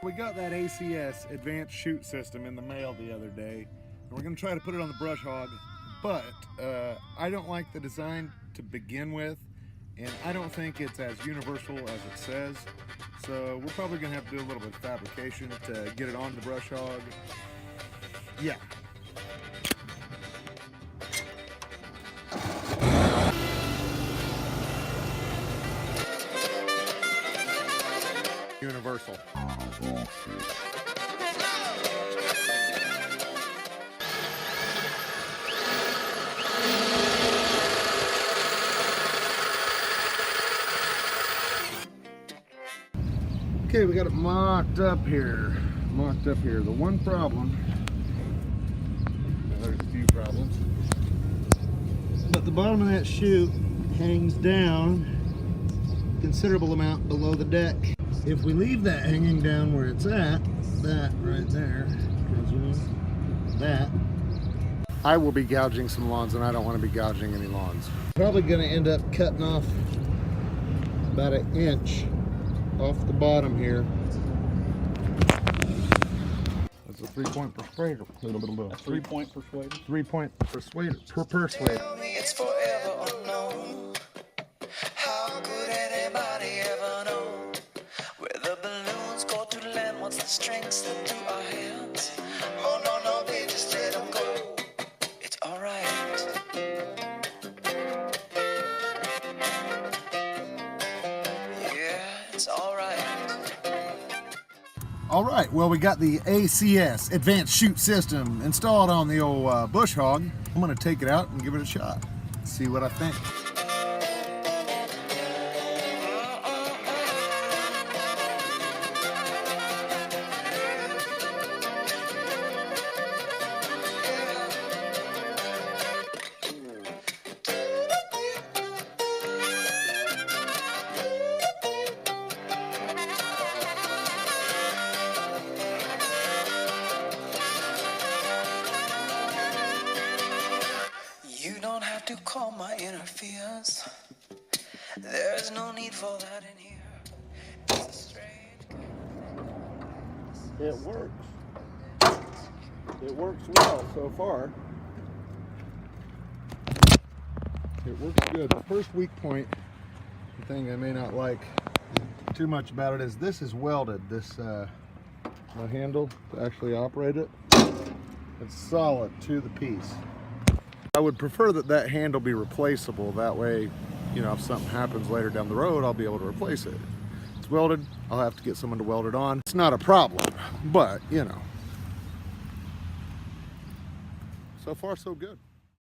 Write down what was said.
We got that ACS advanced chute system in the mail the other day, and we're going to try to put it on the brush hog, but I don't like the design to begin with, and I don't think it's as universal as it says, so we're probably going to have to do a little bit of fabrication to get it onto the brush hog. Yeah. Universal. Okay, we got it mocked up here. The one problem, well, there's a few problems, but the bottom of that chute hangs down a considerable amount below the deck. If we leave that hanging down where it's at, that right there, that, I will be gouging some lawns, and I don't want to be gouging any lawns. Probably going to end up cutting off about 1 inch off the bottom here. That's a 3-point persuader. A 3-point persuader? 3-point persuader. Persuader. It's forever unknown. How could anybody ever know where the balloons go to land once the strings slip through our hands? Oh no, no, they just let them go. It's alright. It's all right. All right, well, we got the ACS advanced chute system installed on the old bush hog. I'm gonna take it out and give it a shot. See what I think. You don't have to call my inner fears. There's no need for that in here. It's a strange game. It works. It works well so far. It works good. The first weak point, the thing I may not like too much about it, is this is welded. This the handle to actually operate it, it's solid to the piece. I would prefer that handle be replaceable. That way, you know, if something happens later down the road, I'll be able to replace it. It's welded. I'll have to get someone to weld it on. It's not a problem, but, you know, so far so good.